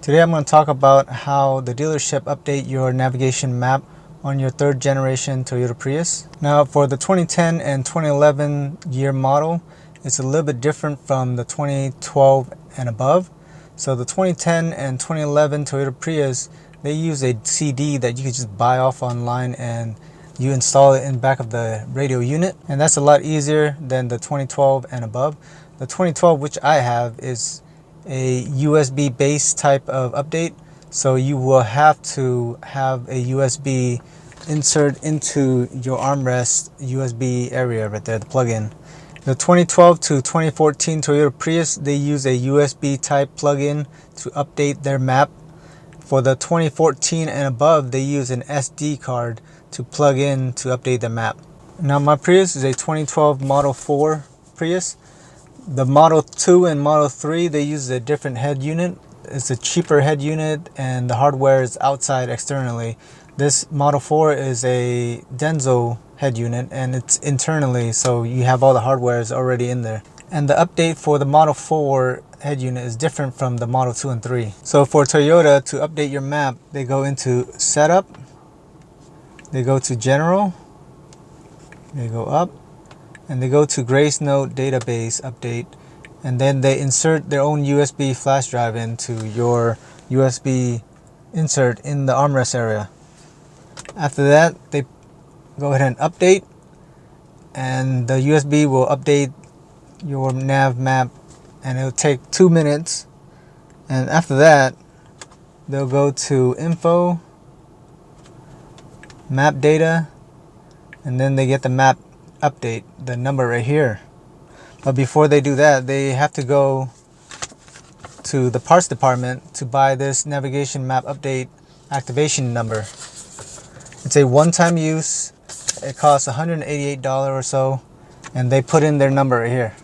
Today I'm going to talk about how the dealership update your navigation map on your third generation Toyota Prius. Now for the 2010 and 2011 year model, it's a little bit different from the 2012 and above. So the 2010 and 2011 Toyota Prius, they use a CD that you can just buy off online and you install it in back of the radio unit, and that's a lot easier than the 2012 and above. The 2012, which I have, is a USB based type of update, so you will have to have a USB insert into your armrest USB area right there, the plug-in. The 2012 to 2014 Toyota Prius, they use a USB type plug-in to update their map. For the 2014 and above, they use an SD card to plug in to update the map. Now my Prius is a 2012 Model 4 Prius. The Model 2 and Model 3, they use a different head unit. It's a cheaper head unit and the hardware is outside externally. This Model 4 is a Denso head unit and it's internally, so you have all the hardware is already in there. And the update for the Model 4 head unit is different from the Model 2 and 3. So for Toyota, to update your map, they go into Setup, they go to General, they go up, and they go to Grace Note Database Update, and then they insert their own USB flash drive into your USB insert in the armrest area. After that, they go ahead and update, and the USB will update your nav map, and it'll take 2 minutes. And after that, they'll go to Info, Map Data, and then they get the map update, the number right here. But before they do that, they have to go to the parts department to buy this navigation map update activation number. It's a one-time use. It costs $188 or so, and they put in their number right here.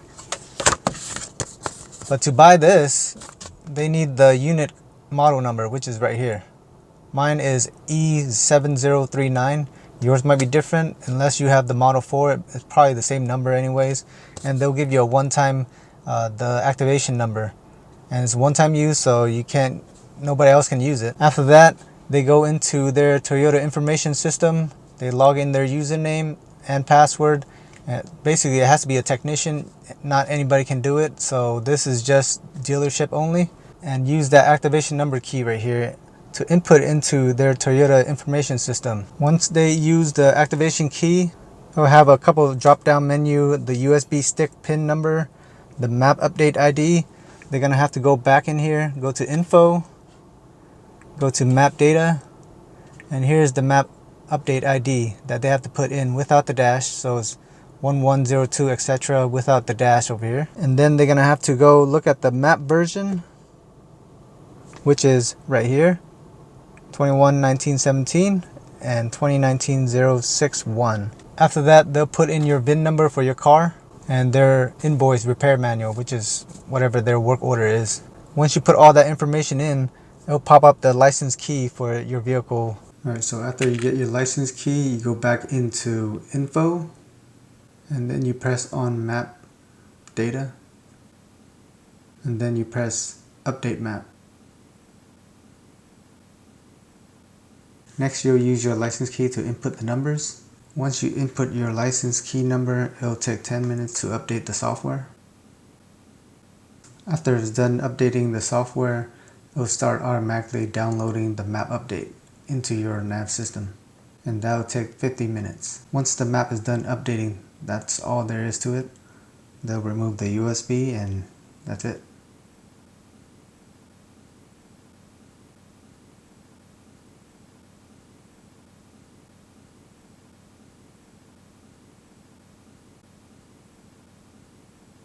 But to buy this, they need the unit model number, which is right here. Mine is E7039. Yours might be different. Unless you have the Model 4, it's probably the same number anyways. And they'll give you a one-time the activation number. And it's one-time use, so nobody else can use it. After that, they go into their Toyota information system. They log in their username and password. Basically, it has to be a technician. Not anybody can do it. So this is just dealership only. And use that activation number key right here to input into their Toyota information system. Once they use the activation key, they'll have a couple of drop-down menu, the USB stick pin number, the map update ID. They're gonna have to go back in here, go to Info, go to Map Data, and here's the map update ID that they have to put in without the dash. So it's 1102 etc. without the dash over here. And then they're gonna have to go look at the map version, which is right here, 21/19/17 and 2019-061. After that, they'll put in your VIN number for your car and their invoice repair manual, which is whatever their work order is. Once you put all that information in, it'll pop up the license key for your vehicle. Alright, so after you get your license key, you go back into Info, and then you press on Map Data, and then you press Update Map. Next, you'll use your license key to input the numbers. Once you input your license key number, it'll take 10 minutes to update the software. After it's done updating the software, it'll start automatically downloading the map update into your nav system. And that'll take 50 minutes. Once the map is done updating, that's all there is to it. They'll remove the USB and that's it.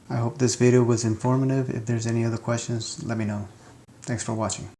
I hope this video was informative. If there's any other questions, let me know. Thanks for watching.